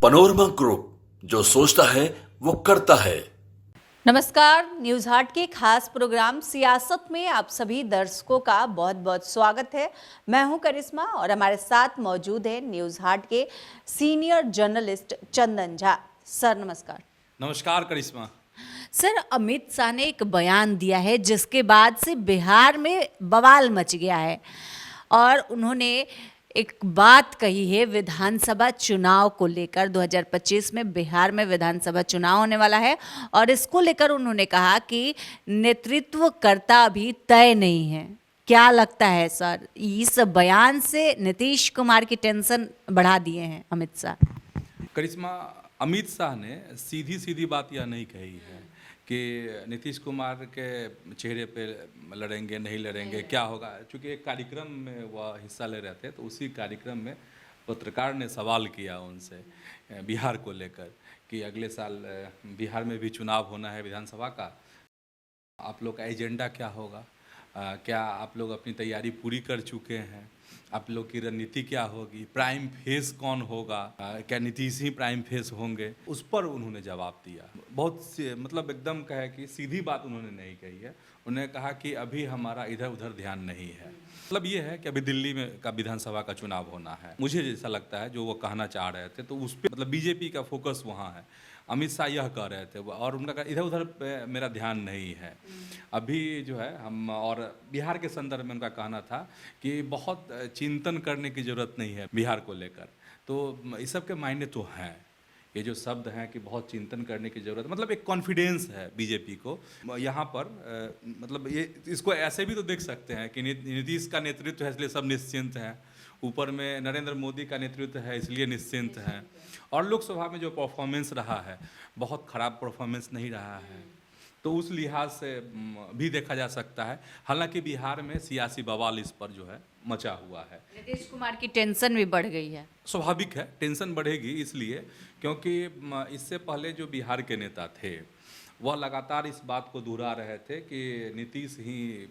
Panorama group, जो सोचता है वो करता है। नमस्कार, न्यूज हाट के खास प्रोग्राम सियासत में आप सभी दर्शकों का बहुत बहुत स्वागत है। मैं हूं करिश्मा और हमारे साथ मौजूद है न्यूज हाट के senior journalist Chandan Jha. Sir नमस्कार। नमस्कार करिश्मा। सर, अमित शाह ने एक बयान दिया है जिसके बाद से बिहार में बवाल मच गया है और उन्होंने एक बात कही है विधानसभा चुनाव को लेकर। 2025 में बिहार में विधानसभा चुनाव होने वाला है और इसको लेकर उन्होंने कहा कि नेतृत्वकर्ता अभी तय नहीं है। क्या लगता है सर, इस बयान से नीतीश कुमार की टेंशन बढ़ा दिए हैं अमित शाह? करिश्मा, अमित शाह ने सीधी सीधी बात यह नहीं कही है कि नीतीश कुमार के चेहरे पे लड़ेंगे नहीं लड़ेंगे क्या होगा। चूँकि एक कार्यक्रम में वह हिस्सा ले रहे थे तो उसी कार्यक्रम में पत्रकार ने सवाल किया उनसे बिहार को लेकर कि अगले साल बिहार में भी चुनाव होना है विधानसभा का, आप लोग का एजेंडा क्या होगा, क्या आप लोग अपनी तैयारी पूरी कर चुके हैं, आप लोग की रणनीति क्या होगी, प्राइम फेस कौन होगा, क्या नीतीश ही प्राइम फेस होंगे। उस पर उन्होंने जवाब दिया। बहुत मतलब एकदम कहे कि सीधी बात उन्होंने नहीं कही है। उन्होंने कहा कि अभी हमारा इधर उधर ध्यान नहीं है। मतलब ये है कि अभी दिल्ली में का विधानसभा का चुनाव होना है। मुझे जैसा लगता है जो वो कहना चाह रहे थे तो उस पर मतलब बीजेपी का फोकस वहाँ है। अमित शाह यह कह रहे थे और उनका इधर उधर मेरा ध्यान नहीं है अभी जो है हम। और बिहार के संदर्भ में उनका कहना था कि बहुत चिंतन करने की ज़रूरत नहीं है बिहार को लेकर। तो इस सब के मायने तो हैं, ये जो शब्द हैं कि बहुत चिंतन करने की ज़रूरत, मतलब एक कॉन्फिडेंस है बीजेपी को यहाँ पर। मतलब ये इसको ऐसे भी तो देख सकते हैं कि नीतीश का नेतृत्व है इसलिए सब निश्चिंत हैं, ऊपर में नरेंद्र मोदी का नेतृत्व है इसलिए निश्चिंत हैं, और लोकसभा में जो परफॉर्मेंस रहा है बहुत ख़राब परफॉर्मेंस नहीं रहा है, तो उस लिहाज से भी देखा जा सकता है। हालांकि बिहार में सियासी बवाल इस पर जो है मचा हुआ है। नीतीश कुमार की टेंशन भी बढ़ गई है। स्वाभाविक है, टेंशन बढ़ेगी इसलिए क्योंकि इससे पहले जो बिहार के नेता थे वह लगातार इस बात को दोहरा रहे थे कि नीतीश ही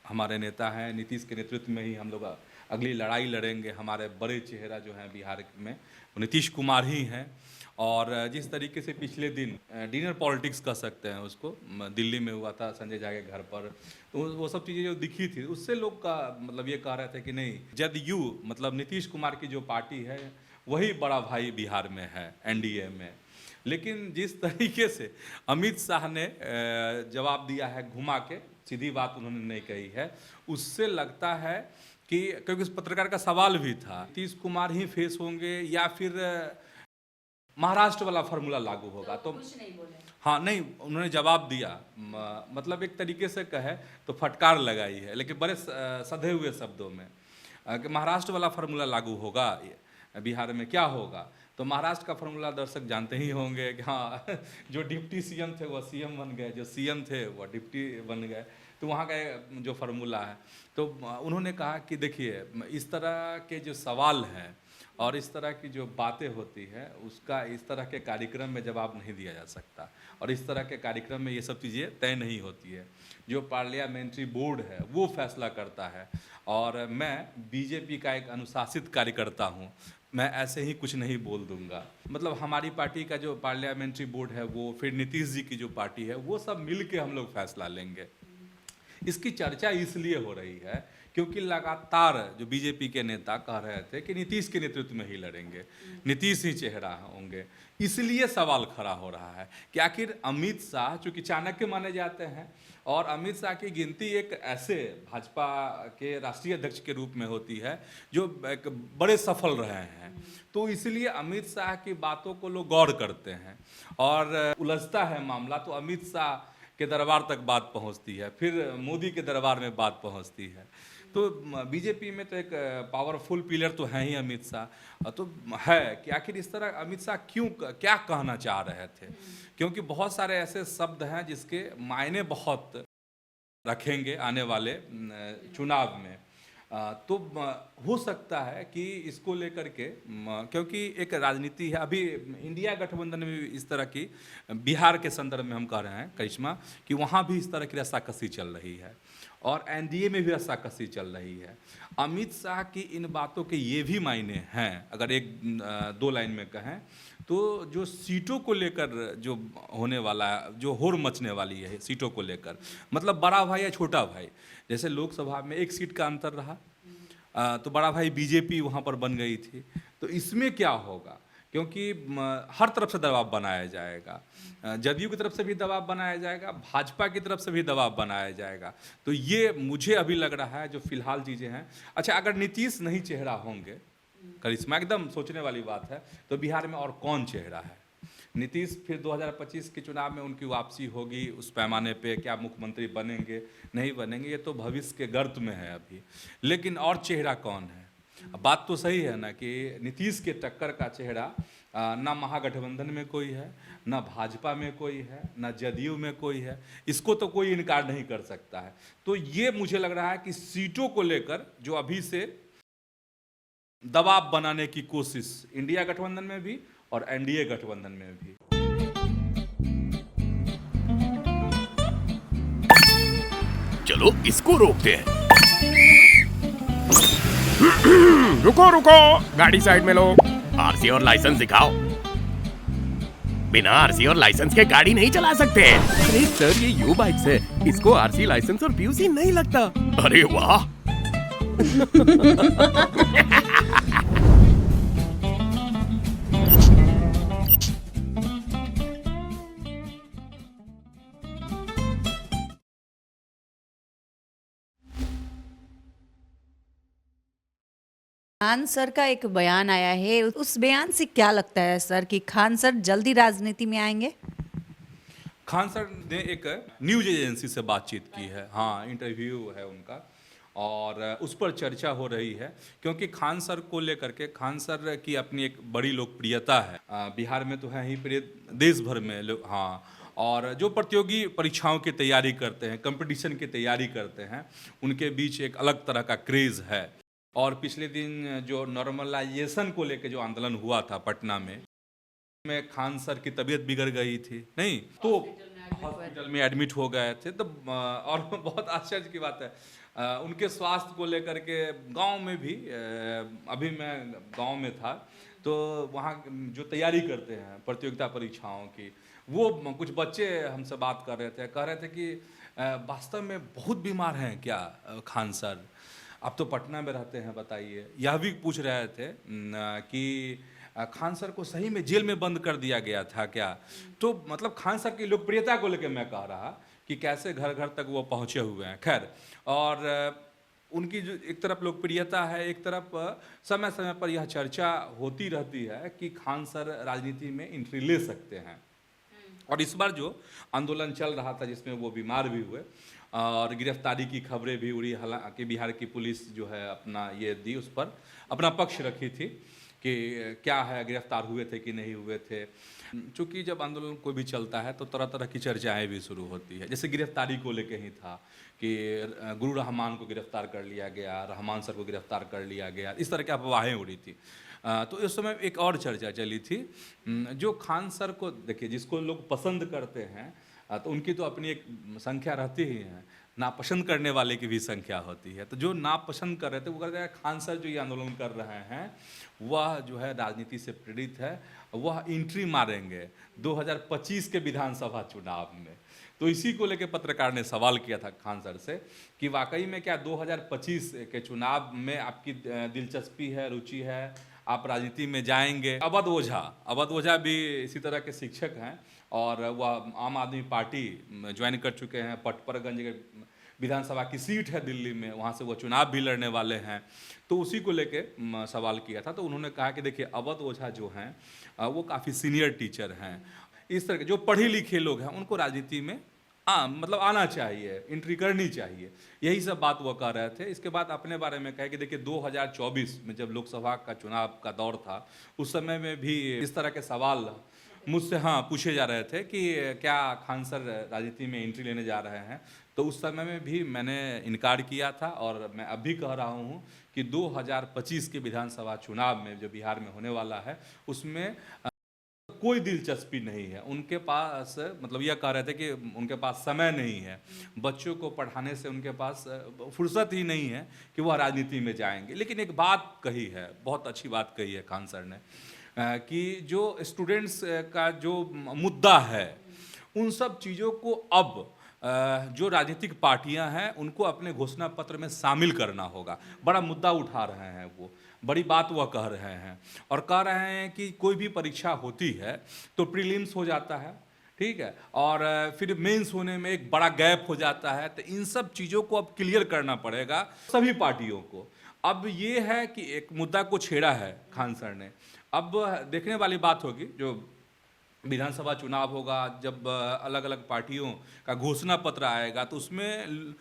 हमारे नेता हैं, नीतीश के नेतृत्व में ही हम लोग अगली लड़ाई लड़ेंगे, हमारे बड़े चेहरा जो हैं बिहार में वो नीतीश कुमार ही हैं। और जिस तरीके से पिछले दिन डिनर पॉलिटिक्स कह सकते हैं उसको, दिल्ली में हुआ था संजय झा के घर पर, तो वो सब चीज़ें जो दिखी थी उससे लोग का मतलब ये कह रहे थे कि नहीं, जदयू मतलब नीतीश कुमार की जो पार्टी है वही बड़ा भाई बिहार में है एनडीए में। लेकिन जिस तरीके से अमित शाह ने जवाब दिया है घुमा के, सीधी बात उन्होंने नहीं कही है, उससे लगता है कि क्योंकि उस पत्रकार का सवाल भी था नीतीश कुमार ही फेस होंगे या फिर महाराष्ट्र वाला फार्मूला लागू होगा, तो कुछ नहीं बोले। हाँ नहीं, उन्होंने जवाब दिया। मतलब एक तरीके से कहे तो फटकार लगाई है, लेकिन बड़े सधे हुए शब्दों में कि महाराष्ट्र वाला फार्मूला लागू होगा बिहार में, क्या होगा। तो महाराष्ट्र का फार्मूला दर्शक जानते ही होंगे कि हाँ जो डिप्टी सीएम थे वह सीएम बन गए, जो सीएम थे वह डिप्टी बन गए, तो वहाँ का जो फार्मूला है। तो उन्होंने कहा कि देखिए इस तरह के जो सवाल हैं और इस तरह की जो बातें होती हैं उसका इस तरह के कार्यक्रम में जवाब नहीं दिया जा सकता, और इस तरह के कार्यक्रम में ये सब चीज़ें तय नहीं होती है। जो पार्लियामेंट्री बोर्ड है वो फैसला करता है, और मैं बीजेपी का एक अनुशासित कार्यकर्ता हूँ, मैं ऐसे ही कुछ नहीं बोल दूंगा। मतलब हमारी पार्टी का जो पार्लियामेंट्री बोर्ड है वो, फिर नीतीश जी की जो पार्टी है वो सब मिल के हम लोग फैसला लेंगे। इसकी चर्चा इसलिए हो रही है क्योंकि लगातार जो बीजेपी के नेता कह रहे थे कि नीतीश के नेतृत्व में ही लड़ेंगे, नीतीश ही चेहरा होंगे, इसलिए सवाल खड़ा हो रहा है कि आखिर अमित शाह चूँकि चाणक्य माने जाते हैं, और अमित शाह की गिनती एक ऐसे भाजपा के राष्ट्रीय अध्यक्ष के रूप में होती है जो एक बड़े सफल रहे हैं, तो इसलिए अमित शाह की बातों को लोग गौर करते हैं और उलझता है मामला तो अमित शाह के दरबार तक बात पहुंचती है, फिर मोदी के दरबार में बात पहुंचती है। तो बीजेपी में तो एक पावरफुल पिलर तो है ही अमित शाह, तो है कि आखिर इस तरह अमित शाह क्यों क्या कहना चाह रहे थे, क्योंकि बहुत सारे ऐसे शब्द हैं जिसके मायने बहुत रखेंगे आने वाले चुनाव में। तो हो सकता है कि इसको लेकर के क्योंकि एक राजनीति है अभी इंडिया गठबंधन में भी इस तरह की, बिहार के संदर्भ में हम कह रहे हैं करिश्मा, कि वहाँ भी इस तरह की रस्साकसी चल रही है और एनडीए में भी रस्साकसी चल रही है। अमित शाह की इन बातों के ये भी मायने हैं, अगर एक दो लाइन में कहें तो जो सीटों को लेकर जो होने वाला है, जो होड़ मचने वाली है सीटों को लेकर, मतलब बड़ा भाई या छोटा भाई, जैसे लोकसभा में एक सीट का अंतर रहा तो बड़ा भाई बीजेपी वहाँ पर बन गई थी, तो इसमें क्या होगा, क्योंकि हर तरफ से दबाव बनाया जाएगा, जदयू की तरफ से भी दबाव बनाया जाएगा, भाजपा की तरफ से भी दबाव बनाया जाएगा। तो ये मुझे अभी लग रहा है जो फिलहाल चीज़ें हैं। अच्छा, अगर नीतीश नहीं चेहरा होंगे, करिश्मा एकदम सोचने वाली बात है, तो बिहार में और कौन चेहरा है? नीतीश फिर 2025 के चुनाव में उनकी वापसी होगी, उस पैमाने पे क्या मुख्यमंत्री बनेंगे नहीं बनेंगे ये तो भविष्य के गर्त में है अभी, लेकिन और चेहरा कौन है? बात तो सही है ना कि नीतीश के टक्कर का चेहरा ना महागठबंधन में कोई है, ना भाजपा में कोई है, ना जदयू में कोई है, इसको तो कोई इनकार नहीं कर सकता है। तो ये मुझे लग रहा है कि सीटों को लेकर जो अभी से दबाव बनाने की कोशिश इंडिया गठबंधन में भी और एनडीए गठबंधन में भी। चलो इसको रोकते हैं। रुको रुको, गाड़ी साइड में लो। आरसी और लाइसेंस दिखाओ। बिना आरसी और लाइसेंस के गाड़ी नहीं चला सकते। अरे सर, ये यू बाइक्स है, इसको आरसी लाइसेंस और पीयूसी नहीं लगता। अरे वाह। खान सर का एक बयान आया है, उस बयान से क्या लगता है सर कि खान सर जल्दी राजनीति में आएंगे? खान सर ने एक न्यूज एजेंसी से बातचीत की है, हाँ इंटरव्यू है उनका, और उस पर चर्चा हो रही है क्योंकि खान सर को लेकर के, खान सर की अपनी एक बड़ी लोकप्रियता है, बिहार में तो है ही, प्रिय देश भर में लोग, हाँ, और जो प्रतियोगी परीक्षाओं की तैयारी करते हैं, कंपटीशन की तैयारी करते हैं, उनके बीच एक अलग तरह का क्रेज़ है। और पिछले दिन जो नॉर्मलाइजेशन को लेकर जो आंदोलन हुआ था पटना में खान सर की तबीयत बिगड़ गई थी, नहीं तो हॉस्पिटल में एडमिट हो गए थे, तो और बहुत आश्चर्य की बात है उनके स्वास्थ्य को लेकर के गांव में भी, अभी मैं गांव में था तो वहाँ जो तैयारी करते हैं प्रतियोगिता परीक्षाओं की, वो कुछ बच्चे हमसे बात कर रहे थे, कह रहे थे कि वास्तव में बहुत बीमार हैं क्या खान सर, आप तो पटना में रहते हैं, बताइए। यह भी पूछ रहे थे कि खान सर को सही में जेल में बंद कर दिया गया था क्या? तो मतलब खान सर की लोकप्रियता को लेकर मैं कह रहा कि कैसे घर घर तक वो पहुँचे हुए हैं। खैर, और उनकी जो एक तरफ लोकप्रियता है, एक तरफ समय समय पर यह चर्चा होती रहती है कि खान सर राजनीति में एंट्री ले सकते हैं। और इस बार जो आंदोलन चल रहा था जिसमें वो बीमार भी हुए और गिरफ्तारी की खबरें भी उड़ी, हालांकि बिहार की पुलिस जो है अपना ये दी, उस पर अपना पक्ष रखी थी कि क्या है, गिरफ्तार हुए थे कि नहीं हुए थे। चूँकि जब आंदोलन कोई भी चलता है तो तरह तरह की चर्चाएं भी शुरू होती है, जैसे गिरफ्तारी को लेके ही था कि गुरु रहमान को गिरफ्तार कर लिया गया, रहमान सर को गिरफ्तार कर लिया गया, इस तरह की अफवाहें उड़ी थी। तो उस समय एक और चर्चा चली थी, जो खान सर को देखिए, जिसको लोग पसंद करते हैं तो उनकी तो अपनी एक संख्या रहती ही है, नापसंद करने वाले की भी संख्या होती है। तो जो नापसंद कर रहे थे वो कहते हैं खान सर जो ये आंदोलन कर रहे हैं वह जो है राजनीति से प्रेरित है, वह एंट्री मारेंगे 2025 के विधानसभा चुनाव में। तो इसी को लेकर पत्रकार ने सवाल किया था खान सर से कि वाकई में क्या 2025 के चुनाव में आपकी दिलचस्पी है, रुचि है, आप राजनीति में जाएंगे? अवध ओझा भी इसी तरह के शिक्षक हैं और वह आम आदमी पार्टी ज्वाइन कर चुके हैं, पटपरगंज विधानसभा की सीट है दिल्ली में, वहाँ से वो चुनाव भी लड़ने वाले हैं। तो उसी को लेके सवाल किया था, तो उन्होंने कहा कि देखिए अवध ओझा जो हैं वो काफ़ी सीनियर टीचर हैं, इस तरह के जो पढ़े लिखे लोग हैं उनको राजनीति में मतलब आना चाहिए, एंट्री करनी चाहिए, यही सब बात वो कह रहे थे। इसके बाद अपने बारे में कहे कि देखिए 2024 में जब लोकसभा का चुनाव का दौर था उस समय में भी इस तरह के सवाल मुझसे हाँ पूछे जा रहे थे कि क्या खान सर राजनीति में एंट्री लेने जा रहे हैं, तो उस समय में भी मैंने इनकार किया था और मैं अभी कह रहा हूँ कि 2025 के विधानसभा चुनाव में जो बिहार में होने वाला है उसमें कोई दिलचस्पी नहीं है उनके पास। मतलब यह कह रहे थे कि उनके पास समय नहीं है, बच्चों को पढ़ाने से उनके पास फुर्सत ही नहीं है कि वह राजनीति में जाएंगे। लेकिन एक बात कही है, बहुत अच्छी बात कही है खान सर ने, कि जो स्टूडेंट्स का जो मुद्दा है उन सब चीज़ों को अब जो राजनीतिक पार्टियां हैं उनको अपने घोषणा पत्र में शामिल करना होगा। बड़ा मुद्दा उठा रहे हैं, वो बड़ी बात वह कह रहे हैं और कह रहे हैं कि कोई भी परीक्षा होती है तो प्रीलिम्स हो जाता है, ठीक है, और फिर मेंस होने में एक बड़ा गैप हो जाता है। तो इन सब चीज़ों को अब क्लियर करना पड़ेगा सभी पार्टियों को। अब ये है कि एक मुद्दा को छेड़ा है खान सर ने। अब देखने वाली बात होगी, जो विधानसभा चुनाव होगा, जब अलग अलग पार्टियों का घोषणा पत्र आएगा तो उसमें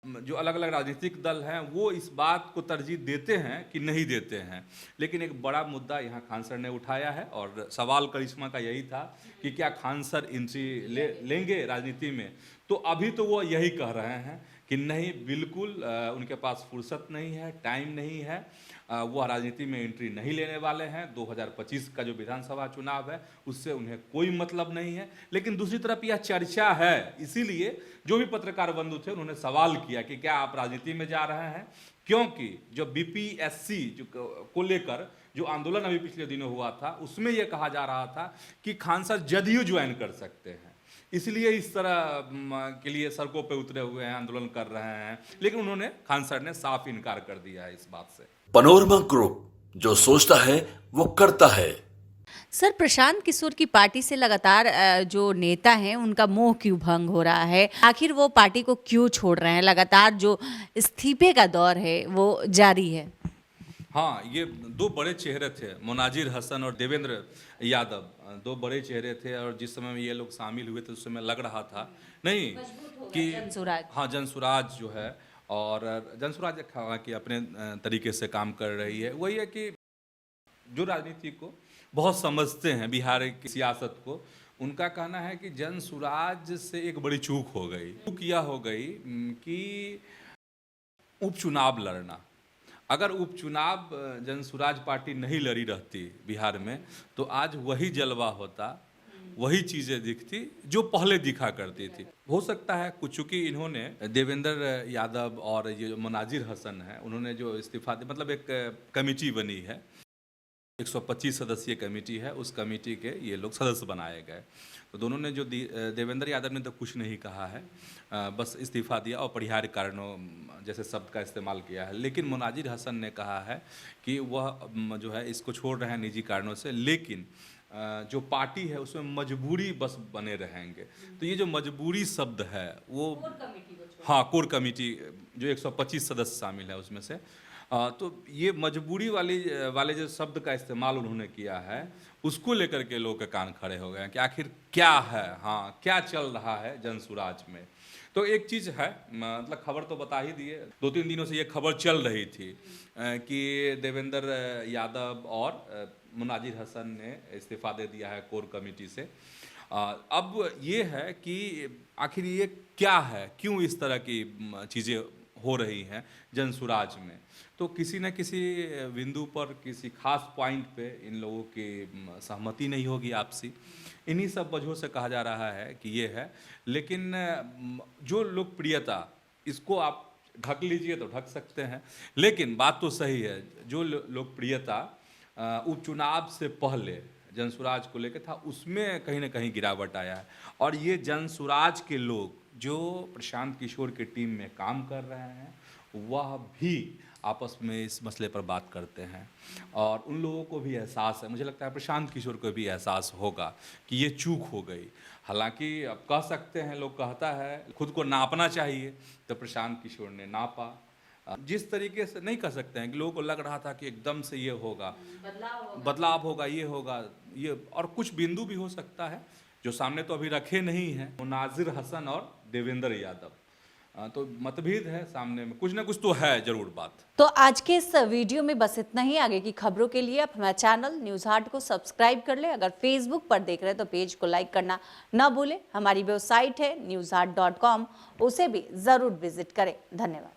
जो अलग अलग राजनीतिक दल हैं वो इस बात को तरजीह देते हैं कि नहीं देते हैं। लेकिन एक बड़ा मुद्दा यहाँ खान सर ने उठाया है और सवाल करिश्मा का यही था कि क्या खान सर एंट्री लेंगे राजनीति में। तो अभी तो वो यही कह रहे हैं कि नहीं, बिल्कुल उनके पास फुर्सत नहीं है, टाइम नहीं है, वो राजनीति में एंट्री नहीं लेने वाले हैं। 2025 का जो विधानसभा चुनाव है उससे उन्हें कोई मतलब नहीं है। लेकिन दूसरी तरफ यह चर्चा है, इसीलिए जो भी पत्रकार बंधु थे उन्होंने सवाल किया कि क्या आप राजनीति में जा रहे हैं, क्योंकि जो बीपीएससी जो को लेकर जो आंदोलन अभी पिछले दिनों हुआ था उसमें यह कहा जा रहा था कि खान सर जदयू ज्वाइन कर सकते हैं, इसलिए इस तरह के लिए सड़कों पे उतरे हुए हैं, आंदोलन कर रहे हैं। लेकिन उन्होंने खान सर ने साफ इनकार कर दिया है इस बात से। पनोरमा ग्रुप, जो सोचता है वो करता है। सर, प्रशांत किशोर की पार्टी से लगातार जो नेता हैं उनका मोह क्यों भंग हो रहा है? आखिर वो पार्टी को क्यों छोड़ रहे हैं? लगातार जो इस्तीफे का दौर है वो जारी है। हाँ, ये दो बड़े चेहरे थे, मोनाजिर हसन और देवेंद्र यादव, दो बड़े चेहरे थे। और जिस समय में ये लोग शामिल हुए थे उस समय लग रहा था नहीं कि हाँ, जनसुराज जो है, और जनसुराज की अपने तरीके से काम कर रही है। वही है कि जो राजनीति को बहुत समझते हैं, बिहार की सियासत को, उनका कहना है कि जनसुराज से एक बड़ी चूक हो गई। चूक यह हो गई कि उपचुनाव लड़ना। अगर उपचुनाव जनसुराज पार्टी नहीं लड़ी रहती बिहार में तो आज वही जलवा होता, वही चीज़ें दिखती जो पहले दिखा करती थी। हो सकता है कुछ, चूँकि इन्होंने देवेंद्र यादव और ये मोनाजिर हसन है, उन्होंने जो इस्तीफा दिया, मतलब एक कमेटी बनी है, 125 सदस्यीय कमेटी है, उस कमेटी के ये लोग सदस्य बनाए गए। तो दोनों ने जो देवेंद्र यादव ने तो कुछ नहीं कहा है, बस इस्तीफा दिया और परिहार्य कारणों जैसे शब्द का इस्तेमाल किया है। लेकिन मोनाजिर हसन ने कहा है कि वह जो है इसको छोड़ रहे हैं निजी कारणों से, लेकिन जो पार्टी है उसमें मजबूरी बस बने रहेंगे। तो ये जो मजबूरी शब्द है वो हाँ, कोर कमेटी जो 125 सदस्य शामिल है उसमें से, तो ये मजबूरी वाले जो शब्द का इस्तेमाल उन्होंने किया है उसको लेकर के लोग के कान खड़े हो गए हैं कि आखिर क्या है, हाँ क्या चल रहा है जनसुराज में। तो एक चीज़ है, मतलब खबर तो बता ही दिए, 2-3 दिनों से ये खबर चल रही थी कि देवेंद्र यादव और मोनाजिर हसन ने इस्तीफा दे दिया है कोर कमेटी से। अब ये है कि आखिर ये क्या है, क्यों इस तरह की चीज़ें हो रही हैं जनसुराज में। तो किसी न किसी बिंदु पर, किसी खास पॉइंट पे इन लोगों की सहमति नहीं होगी आपसी, इन्हीं सब वजहों से कहा जा रहा है कि ये है। लेकिन जो लोकप्रियता, इसको आप ढक लीजिए तो ढक सकते हैं, लेकिन बात तो सही है, जो लोकप्रियता उपचुनाव से पहले जनसुराज को लेकर था उसमें कहीं ना कहीं गिरावट आया है। और ये जनसुराज के लोग जो प्रशांत किशोर की टीम में काम कर रहे हैं वह भी आपस में इस मसले पर बात करते हैं और उन लोगों को भी एहसास है, मुझे लगता है प्रशांत किशोर को भी एहसास होगा कि ये चूक हो गई। हालांकि अब कह सकते हैं, लोग कहता है खुद को नापना चाहिए, तो प्रशांत किशोर ने नापा। जिस तरीके से नहीं कह सकते हैं कि लोगों को लग रहा था कि एकदम से ये होगा, बदलाव होगा, ये होगा, ये, और कुछ बिंदु भी हो सकता है जो सामने तो अभी रखे नहीं हैं, मोनाजिर हसन और देवेंद्र यादव। तो मतभेद है सामने में, कुछ ना कुछ तो है जरूर बात। तो आज के इस वीडियो में बस इतना ही। आगे की खबरों के लिए आप हमारा चैनल न्यूज़ हाट को सब्सक्राइब कर ले। अगर फेसबुक पर देख रहे हैं तो पेज को लाइक करना ना भूलें। हमारी वेबसाइट है newsheart.com, उसे भी जरूर विजिट करें। धन्यवाद।